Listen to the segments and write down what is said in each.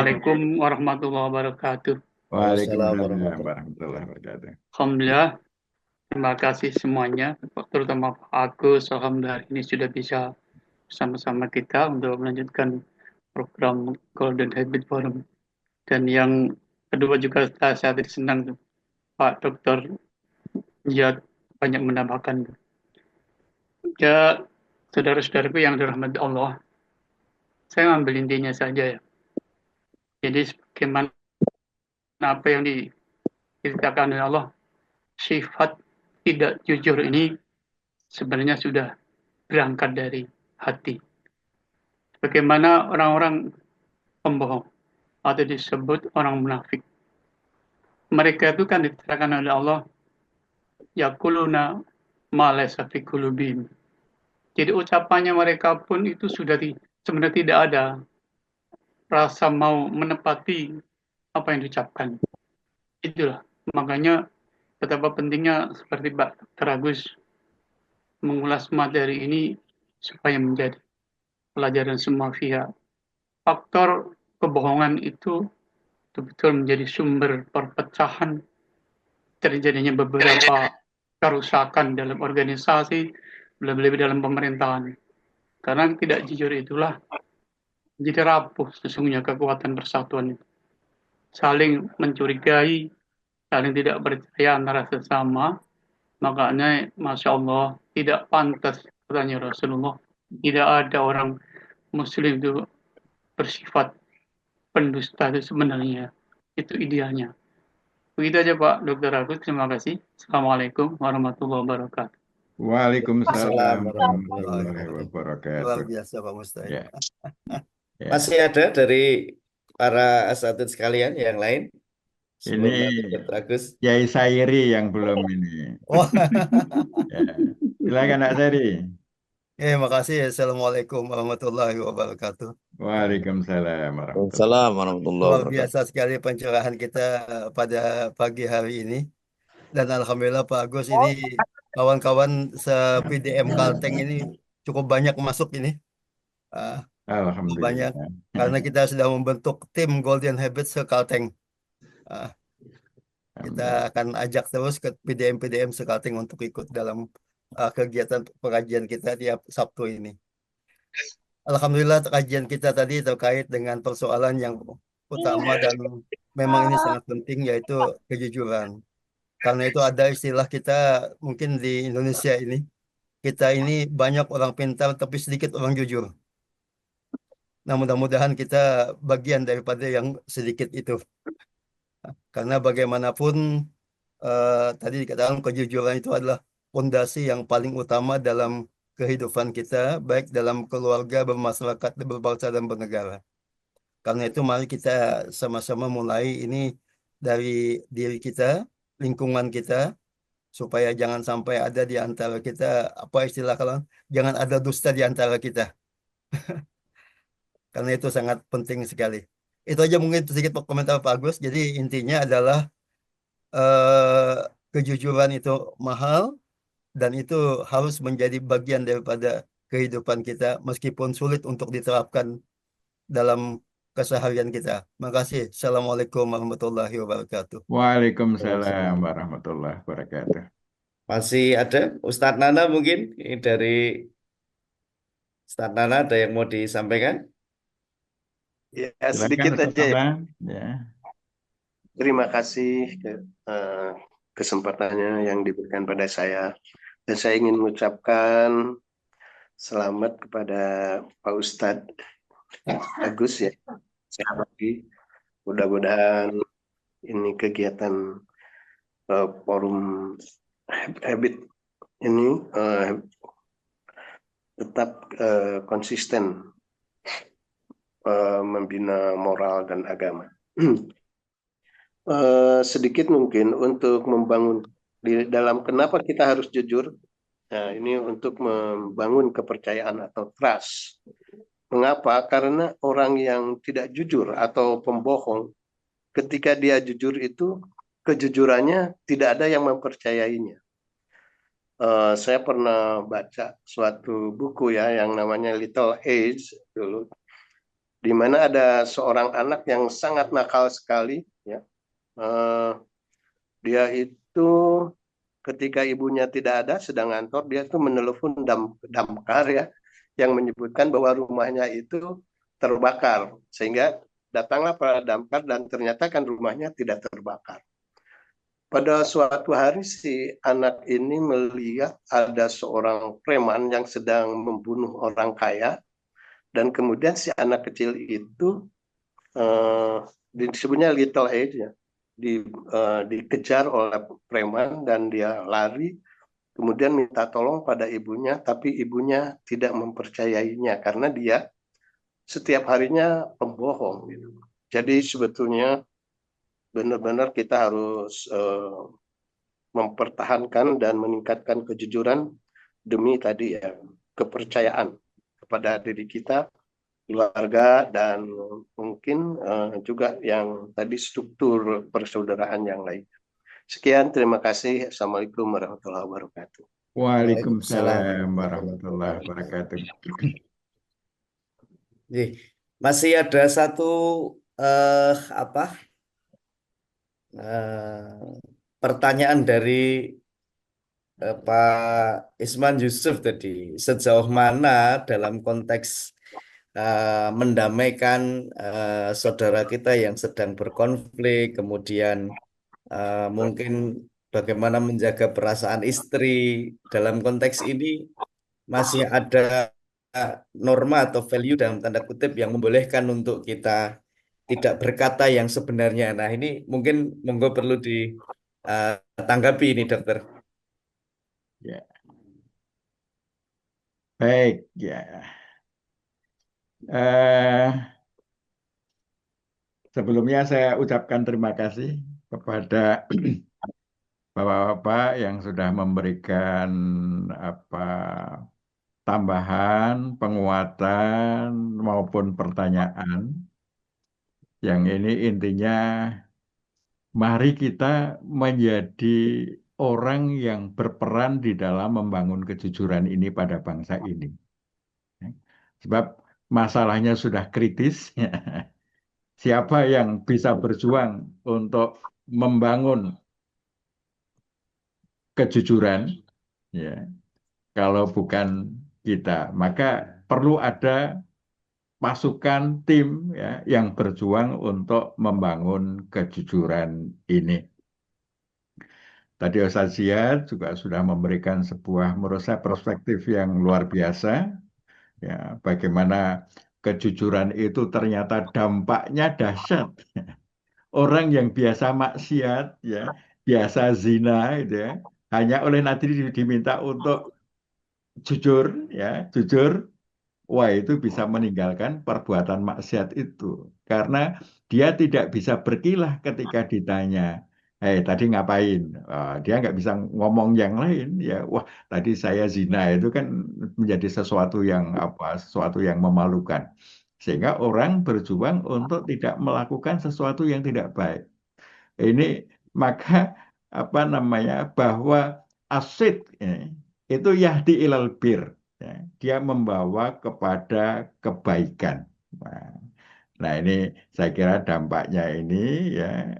Assalamualaikum warahmatullahi wabarakatuh. Waalaikumsalam warahmatullahi warahmatullahi wabarakatuh. Alhamdulillah, terima kasih semuanya, terutama Pak Agus. Alhamdulillah ini sudah bisa bersama-sama kita untuk melanjutkan program Golden Habit Forum. Dan yang kedua juga saya tadi senang tuh, Pak Dokter Jad banyak menambahkan. Ya, saudara-saudaraku yang dirahmati Allah, saya ambil intinya saja ya. Jadi bagaimana apa yang diceritakan oleh Allah, sifat tidak jujur ini sebenarnya sudah berangkat dari hati. Bagaimana orang-orang pembohong atau disebut orang munafik. Mereka itu kan diterangkan oleh Allah, yakuluna ma laysa fi qulubihim. Jadi ucapannya mereka pun itu sudah sebenarnya tidak ada rasa mau menepati apa yang diucapkan. Itulah makanya betapa pentingnya seperti Pak Dr. Agus mengulas materi ini supaya menjadi pelajaran semua pihak. Faktor kebohongan itu betul-betul menjadi sumber perpecahan, terjadinya beberapa kerusakan dalam organisasi, lebih-lebih dalam pemerintahan. Karena tidak jujur itulah jadi rapuh sesungguhnya kekuatan persatuan itu. Saling mencurigai, saling tidak percaya antara sesama. Makanya Masya Allah tidak pantas katanya Rasulullah. Tidak ada orang Muslim itu bersifat pendusta itu sebenarnya. Itu idealnya. Begitu aja Pak Dr. Agus. Terima kasih. Assalamualaikum warahmatullahi wabarakatuh. Waalaikumsalam Waalaikumsalam warahmatullahi warahmatullahi wabarakatuh. Luar wabarakatuh. biasa Pak Mustahil. Ya, ya. Masih ada dari para asatidz sekalian yang lain Ini sebelum nanti Dr. Agus. Yai Sairi yang belum ini. Wah, Ya. Silakan Nak Sairi. makasih. Assalamualaikum warahmatullahi wabarakatuh. Waalaikumsalam warahmatullahi Waalaikumsalam warahmatullahi Luar wabarakatuh. biasa sekali pencerahan kita pada pagi hari ini. Dan Alhamdulillah Pak Agus ini kawan-kawan se-PDM Kalteng ini cukup banyak masuk ini. Ah, cukup banyak. Alhamdulillah. Karena kita sudah membentuk tim Golden Habits se-Kalteng. Ah, kita Alhamdulillah. akan ajak terus ke PDM-PDM se-Kalteng untuk ikut dalam kegiatan pengajian kita tiap Sabtu ini. Alhamdulillah kajian kita tadi terkait dengan persoalan yang utama dan memang ini sangat penting yaitu kejujuran. Karena itu ada istilah kita mungkin di Indonesia ini, kita ini banyak orang pintar tapi sedikit orang jujur. Nah mudah-mudahan kita bagian daripada yang sedikit itu. Karena bagaimanapun tadi dikatakan kejujuran itu adalah fondasi yang paling utama dalam kehidupan kita, baik dalam keluarga, bermasyarakat, berbangsa, dan bernegara. Karena itu mari kita sama-sama mulai ini dari diri kita, lingkungan kita, supaya jangan sampai ada di antara kita, apa istilah kalau, jangan ada dusta di antara kita. Karena itu sangat penting sekali. Itu aja mungkin sedikit komentar Pak Agus. Jadi intinya adalah eh, kejujuran itu mahal, dan itu harus menjadi bagian daripada kehidupan kita meskipun sulit untuk diterapkan dalam keseharian kita. Makasih. Assalamualaikum warahmatullahi wabarakatuh. Waalaikumsalam warahmatullahi wabarakatuh. Masih ada Ustadz Nana mungkin ini dari Ustadz Nana ada yang mau disampaikan? Ya, Silakan sedikit Ustaz aja ya. Nana. Ya. Terima kasih eh, kesempatannya yang diberikan pada saya. Dan saya ingin mengucapkan selamat kepada Pak Ustadz Agus ya. Sehat lagi. Mudah-mudahan ini kegiatan forum habit ini tetap konsisten membina moral dan agama. Sedikit mungkin untuk membangun di dalam kenapa kita harus jujur. Nah, ini untuk membangun kepercayaan atau trust. Mengapa? Karena orang yang tidak jujur atau pembohong, ketika dia jujur itu kejujurannya tidak ada yang mempercayainya. Saya pernah baca suatu buku ya yang namanya Little Age dulu. di mana ada seorang anak yang sangat nakal sekali, ya. Dia itu ketika ibunya tidak ada sedang ngantor, dia itu menelepon damkar, ya, yang menyebutkan bahwa rumahnya itu terbakar, sehingga datanglah para damkar dan ternyata kan rumahnya tidak terbakar. Pada suatu hari si anak ini melihat ada seorang preman yang sedang membunuh orang kaya, dan kemudian si anak kecil itu disebutnya little age, ya, dikejar oleh preman dan dia lari, kemudian minta tolong pada ibunya, tapi ibunya tidak mempercayainya karena dia setiap harinya pembohong, gitu. Jadi sebetulnya benar-benar kita harus mempertahankan dan meningkatkan kejujuran demi tadi, ya, kepercayaan kepada diri kita, keluarga, dan mungkin juga yang tadi struktur persaudaraan yang lain. Sekian, terima kasih. Assalamualaikum warahmatullahi wabarakatuh. Waalaikumsalam warahmatullahi wabarakatuh. Masih ada satu pertanyaan dari Pak Isman Yusuf tadi. Sejauh mana dalam konteks mendamaikan saudara kita yang sedang berkonflik, kemudian mungkin bagaimana menjaga perasaan istri. Dalam konteks ini masih ada norma atau value dalam tanda kutip yang membolehkan untuk kita tidak berkata yang sebenarnya. Nah, ini mungkin monggo perlu ditanggapi ini, Dokter. Ya. Baik, ya. Sebelumnya saya ucapkan terima kasih kepada Bapak-bapak yang sudah memberikan tambahan, penguatan maupun pertanyaan. Yang ini intinya mari kita menjadi orang yang berperan di dalam membangun kejujuran ini pada bangsa ini. Sebab masalahnya sudah kritis. Siapa yang bisa berjuang untuk membangun kejujuran, ya, kalau bukan kita, maka perlu ada pasukan tim, ya, yang berjuang untuk membangun kejujuran ini. Tadi Ustaz Ziyad juga sudah memberikan sebuah menurut saya perspektif yang luar biasa, ya, bagaimana kejujuran itu ternyata dampaknya dahsyat. Orang yang biasa maksiat, ya, biasa zina, gitu ya, hanya oleh Nabi diminta untuk jujur, ya, jujur, wah, itu bisa meninggalkan perbuatan maksiat itu. Karena dia tidak bisa berkilah ketika ditanya, tadi ngapain? Dia nggak bisa ngomong yang lain, ya. Wah, tadi saya zina, itu kan menjadi sesuatu yang memalukan. Sehingga orang berjuang untuk tidak melakukan sesuatu yang tidak baik. Ini maka bahwa asid, ya, itu yahdi ilal bir, ya, dia membawa kepada kebaikan. Nah, ini saya kira dampaknya ini, ya,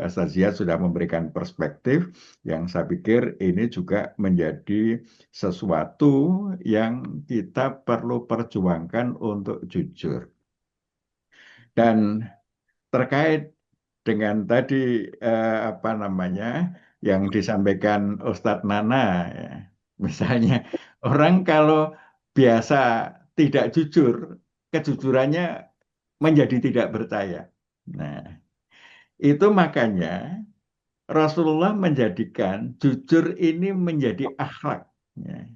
Ustaz Ziyad sudah memberikan perspektif yang saya pikir ini juga menjadi sesuatu yang kita perlu perjuangkan untuk jujur. Dan terkait dengan tadi yang disampaikan Ustadz Nana, ya. Misalnya orang kalau biasa tidak jujur, kejujurannya menjadi tidak percaya. Nah, itu makanya Rasulullah menjadikan jujur ini menjadi akhlak, ya.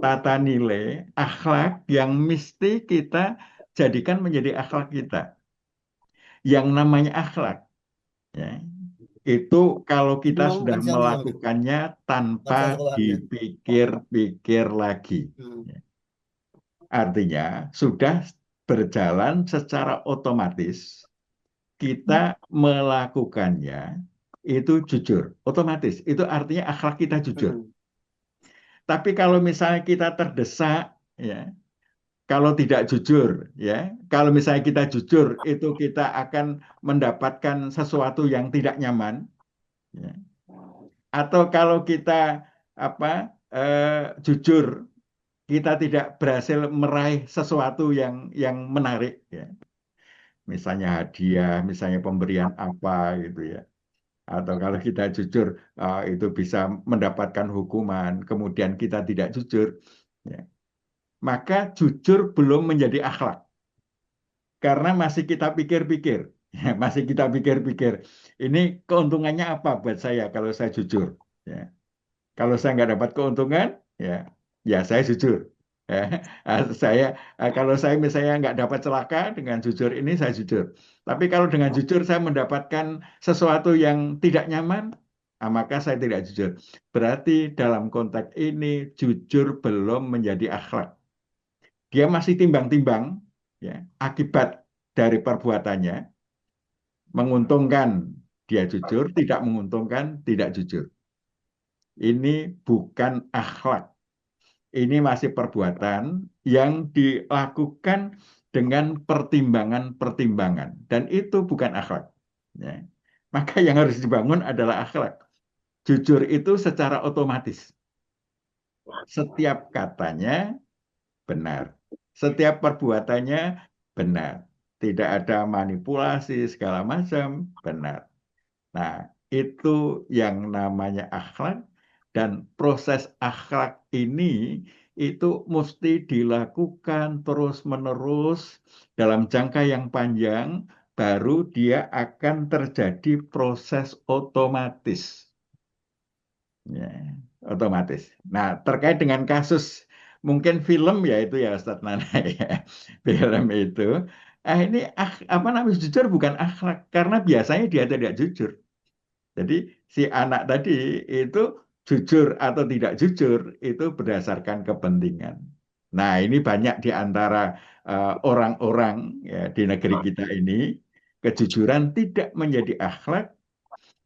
Tata nilai akhlak yang mesti kita jadikan menjadi akhlak kita. Yang namanya akhlak, ya, itu kalau kita sudah melakukannya tanpa dipikir-pikir lagi. Artinya sudah berjalan secara otomatis, kita melakukannya itu jujur. Otomatis, itu artinya akhlak kita jujur. Tapi kalau misalnya kita terdesak, ya, kalau tidak jujur, ya, kalau misalnya kita jujur, itu kita akan mendapatkan sesuatu yang tidak nyaman, ya. Atau kalau kita jujur, kita tidak berhasil meraih sesuatu yang menarik, ya. Misalnya hadiah, misalnya pemberian apa gitu ya. Atau kalau kita jujur, itu bisa mendapatkan hukuman, kemudian kita tidak jujur, ya. Maka jujur belum menjadi akhlak. Karena masih kita pikir-pikir, ya, masih kita pikir-pikir, ini keuntungannya apa buat saya kalau saya jujur, ya. Kalau saya nggak dapat keuntungan, ya, ya saya jujur, ya. Kalau saya misalnya nggak dapat celaka dengan jujur ini, saya jujur. Tapi kalau dengan jujur saya mendapatkan sesuatu yang tidak nyaman, maka saya tidak jujur. Berarti dalam konteks ini jujur belum menjadi akhlak. Dia masih timbang-timbang, ya, akibat dari perbuatannya, menguntungkan dia jujur, tidak menguntungkan tidak jujur. Ini bukan akhlak. Ini masih perbuatan yang dilakukan dengan pertimbangan-pertimbangan. Dan itu bukan akhlak, ya. Maka yang harus dibangun adalah akhlak. Jujur itu secara otomatis. Setiap katanya benar. Setiap perbuatannya benar. Tidak ada manipulasi segala macam, benar. Nah, itu yang namanya akhlak, dan proses akhlak ini itu mesti dilakukan terus-menerus dalam jangka yang panjang, baru dia akan terjadi proses otomatis. Ya, otomatis. Nah, terkait dengan kasus mungkin film ya itu ya Ustadz Nana ya. Film itu, ini apa namanya jujur bukan akhlak karena biasanya dia tidak jujur. Jadi si anak tadi itu jujur atau tidak jujur itu berdasarkan kepentingan. Nah, ini banyak di antara orang-orang ya, di negeri kita ini, kejujuran tidak menjadi akhlak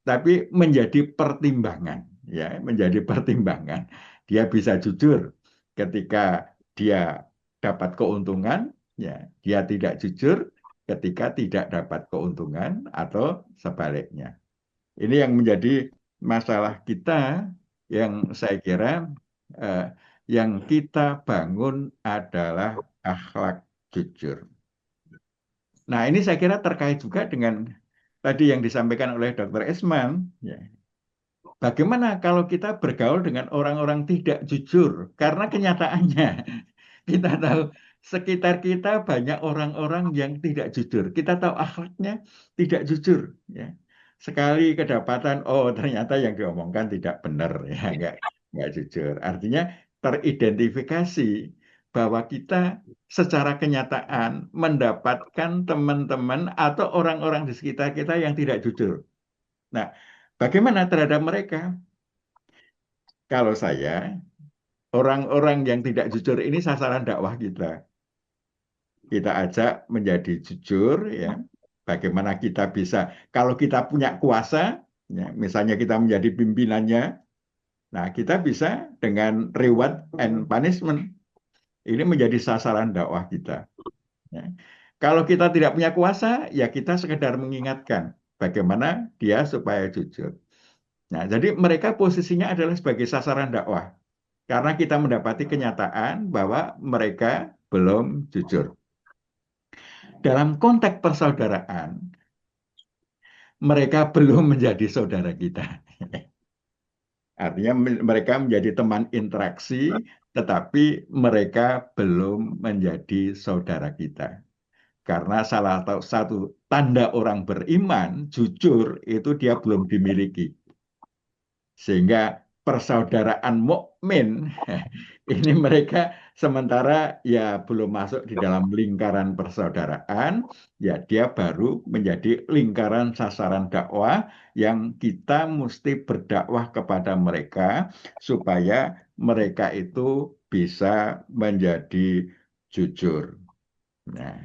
tapi menjadi pertimbangan, ya, menjadi pertimbangan. Dia bisa jujur ketika dia dapat keuntungan, ya, dia tidak jujur ketika tidak dapat keuntungan atau sebaliknya. Ini yang menjadi masalah kita, yang saya kira eh, yang kita bangun adalah akhlak jujur. Nah, ini saya kira terkait juga dengan tadi yang disampaikan oleh Dr. Esman, ya. Bagaimana kalau kita bergaul dengan orang-orang tidak jujur? Karena kenyataannya kita tahu sekitar kita banyak orang-orang yang tidak jujur. Kita tahu akhlaknya tidak jujur, ya. Sekali kedapatan, oh ternyata yang diomongkan tidak benar, ya, nggak jujur. Artinya teridentifikasi bahwa kita secara kenyataan mendapatkan teman-teman atau orang-orang di sekitar kita yang tidak jujur. Nah, bagaimana terhadap mereka? Kalau saya, orang-orang yang tidak jujur ini sasaran dakwah kita. Kita ajak menjadi jujur, ya. Bagaimana kita bisa, kalau kita punya kuasa, ya, misalnya kita menjadi pimpinannya, nah kita bisa dengan reward and punishment. Ini menjadi sasaran dakwah kita, ya. Kalau kita tidak punya kuasa, ya kita sekedar mengingatkan bagaimana dia supaya jujur. Nah, jadi mereka posisinya adalah sebagai sasaran dakwah. Karena kita mendapati kenyataan bahwa mereka belum jujur. Dalam konteks persaudaraan, mereka belum menjadi saudara kita. Artinya mereka menjadi teman interaksi, tetapi mereka belum menjadi saudara kita. Karena salah satu tanda orang beriman, jujur, itu dia belum dimiliki. Sehingga persaudaraan mukmin ini mereka sementara ya belum masuk di dalam lingkaran persaudaraan, ya dia baru menjadi lingkaran sasaran dakwah yang kita mesti berdakwah kepada mereka supaya mereka itu bisa menjadi jujur. Nah,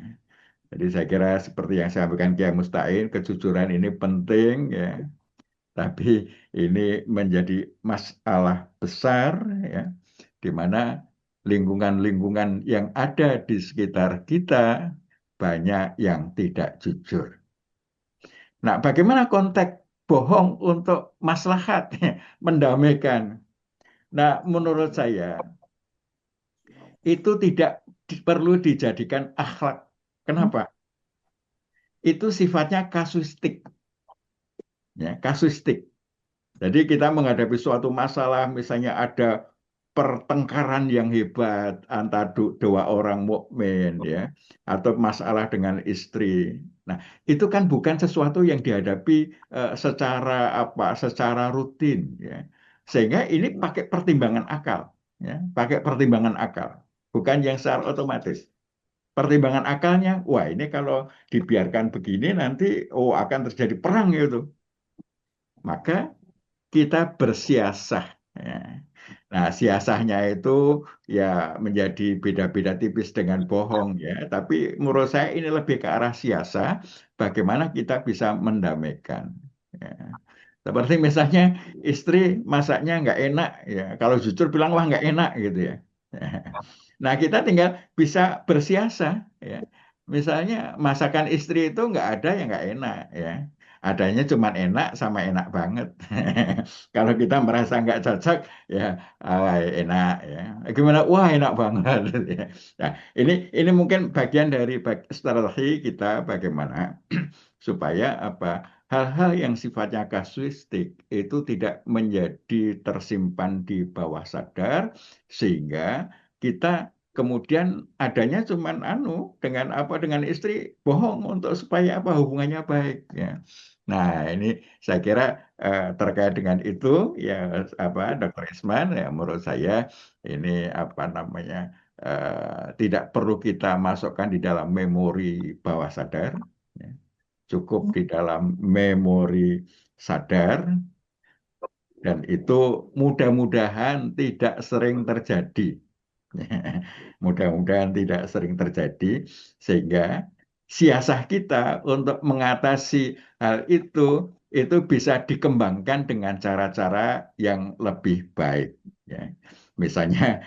jadi saya kira seperti yang saya sampaikan Kiai Mustain, kejujuran ini penting, ya. Tapi ini menjadi masalah besar, ya, di mana lingkungan-lingkungan yang ada di sekitar kita banyak yang tidak jujur. Nah, bagaimana konteks bohong untuk maslahat, mendamaikan? Nah, menurut saya itu tidak perlu dijadikan akhlak. Kenapa? Itu sifatnya kasuistik, ya, kasuistik. Jadi kita menghadapi suatu masalah, misalnya ada pertengkaran yang hebat antara dua orang mukmin, ya, atau masalah dengan istri. Nah, itu kan bukan sesuatu yang dihadapi secara rutin, ya. Sehingga ini pakai pertimbangan akal, ya, pakai pertimbangan akal, bukan yang secara otomatis. Pertimbangan akalnya, wah ini kalau dibiarkan begini nanti akan terjadi perang gitu. Maka kita bersiasah. Ya. Nah, siasahnya itu ya menjadi beda-beda tipis dengan bohong ya. Tapi menurut saya ini lebih ke arah siasah, bagaimana kita bisa mendamaikan. Ya. Seperti misalnya istri masaknya nggak enak ya. Kalau jujur bilang wah nggak enak gitu ya. Nah, kita tinggal bisa bersiasah ya. Misalnya masakan istri itu nggak ada yang nggak enak ya. Adanya cuma enak sama enak banget. Kalau kita merasa nggak cocok, ya enak ya. Gimana? Wah enak banget. Ya. Nah, ini mungkin bagian dari strategi kita bagaimana supaya hal-hal yang sifatnya kasuistik itu tidak menjadi tersimpan di bawah sadar sehingga kita kemudian adanya cuman dengan istri bohong untuk supaya hubungannya baik ya. Nah, ini saya kira terkait dengan itu ya Dr. Isman ya menurut saya ini tidak perlu kita masukkan di dalam memori bawah sadar, ya. Cukup di dalam memori sadar dan itu mudah-mudahan tidak sering terjadi. Mudah-mudahan tidak sering terjadi sehingga siasah kita untuk mengatasi hal itu bisa dikembangkan dengan cara-cara yang lebih baik ya. Misalnya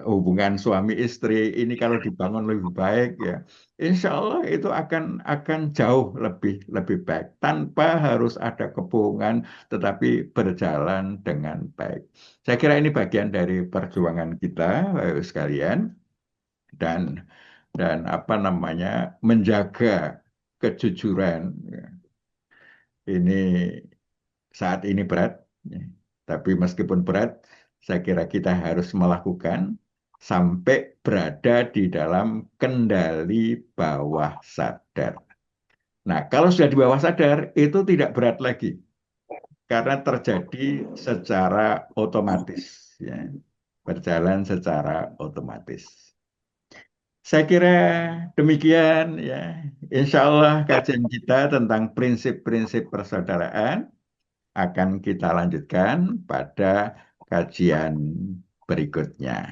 hubungan suami istri ini kalau dibangun lebih baik ya, insya Allah itu akan jauh lebih lebih baik tanpa harus ada kebohongan tetapi berjalan dengan baik. Saya kira ini bagian dari perjuangan kita, Bapak sekalian, dan menjaga kejujuran. Ini saat ini berat, ya. Tapi meskipun berat, saya kira kita harus melakukan sampai berada di dalam kendali bawah sadar. Nah, kalau sudah di bawah sadar, itu tidak berat lagi karena terjadi secara otomatis, ya. Berjalan secara otomatis. Saya kira demikian ya. Insya Allah kajian kita tentang prinsip-prinsip persaudaraan akan kita lanjutkan pada kajian berikutnya.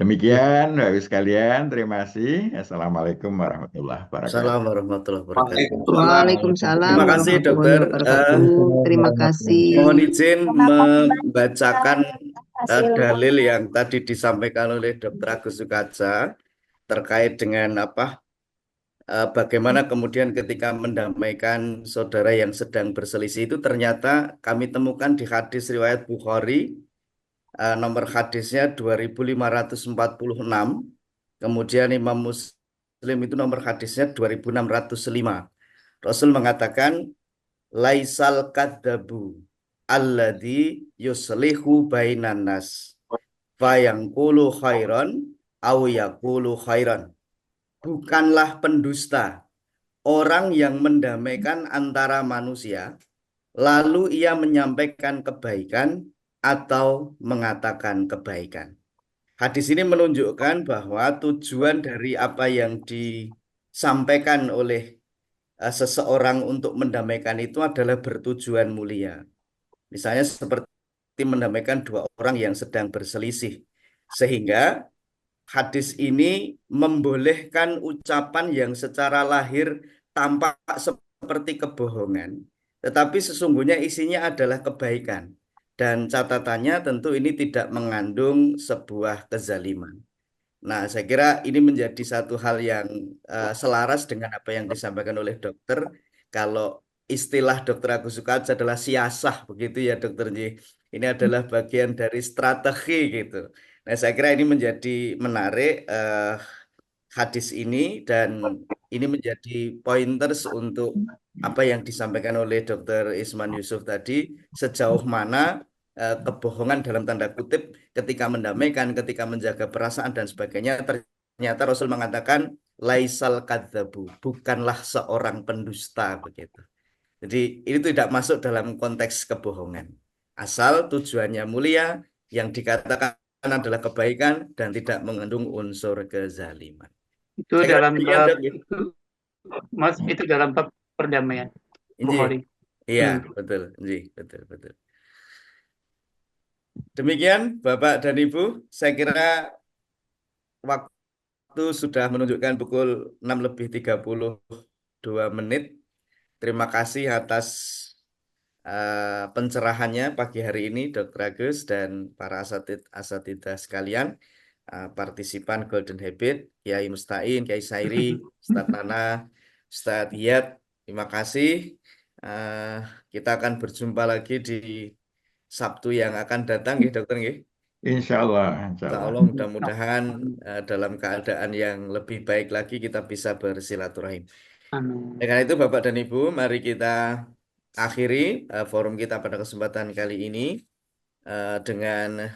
Demikian Bapak Ibu sekalian, terima kasih. Assalamualaikum warahmatullahi wabarakatuh. Assalamualaikum warahmatullahi wabarakatuh. Waalaikumsalam Terima kasih warahmatullahi dokter. wabarakatuh. Terima kasih. Mohon izin membacakan dalil yang tadi disampaikan oleh Dr. Agus Sukaja terkait dengan bagaimana kemudian ketika mendamaikan saudara yang sedang berselisih itu ternyata kami temukan di hadis riwayat Bukhari, nomor hadisnya 2546, kemudian Imam Muslim itu nomor hadisnya 2605. Rasul mengatakan laisal kadzabu alladzi yuslihu bainan nas fa yaqulu khairan aw yaqulu khairan. Bukanlah pendusta orang yang mendamaikan antara manusia lalu ia menyampaikan kebaikan atau mengatakan kebaikan. Hadis ini menunjukkan bahwa tujuan dari apa yang disampaikan oleh seseorang untuk mendamaikan itu adalah bertujuan mulia. Misalnya seperti mendamaikan dua orang yang sedang berselisih. Sehingga hadis ini membolehkan ucapan yang secara lahir tampak seperti kebohongan, tetapi sesungguhnya isinya adalah kebaikan. dan catatannya tentu ini tidak mengandung sebuah kezaliman. Nah, saya kira ini menjadi satu hal yang selaras dengan apa yang disampaikan oleh dokter. Kalau istilah dokter Agus Sukaat adalah siasah, begitu ya dokter J. Ini adalah bagian dari strategi gitu. Nah, saya kira ini menjadi menarik hadis ini dan ini menjadi pointers untuk apa yang disampaikan oleh dokter Isman Yusuf tadi, sejauh mana kebohongan dalam tanda kutip ketika mendamaikan, ketika menjaga perasaan dan sebagainya, ternyata Rasul mengatakan laisal kadzabu, bukanlah seorang pendusta begitu. Jadi ini tidak masuk dalam konteks kebohongan. Asal tujuannya mulia, yang dikatakan adalah kebaikan dan tidak mengandung unsur kezaliman. Itu Saya kira dalam demikian, bab Dok, ya. itu, Mas, itu dalam bab perdamaian Inji. Bukhari. Iya, Hmm. betul, Inji, betul, betul. Demikian, Bapak dan Ibu, saya kira waktu sudah menunjukkan pukul 6:32. Terima kasih atas pencerahannya pagi hari ini, Dr. Agus dan para asatidah sekalian, partisipan Golden Habit, Kiai Mustain, Kiai Sairi, Ustadz Nana, Ustadz Hiyat. Terima kasih. Kita akan berjumpa lagi di Sabtu yang akan datang, ya, Dokter. Insya Allah, insya Insya Allah. Allah mudah-mudahan dalam keadaan yang lebih baik lagi kita bisa bersilaturahim. Amin. Dengan itu Bapak dan Ibu, mari kita akhiri forum kita pada kesempatan kali ini dengan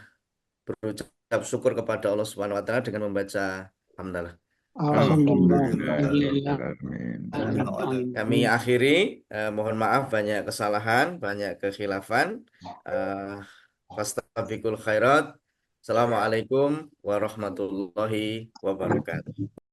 berucap syukur kepada Allah Subhanahu wa taala dengan membaca hamdalah. Alhamdulillah. Alhamdulillah. Amin. Kami akhiri, mohon maaf banyak kesalahan, banyak kekhilafan. Fastabiqul khairat. Assalamualaikum warahmatullahi wabarakatuh.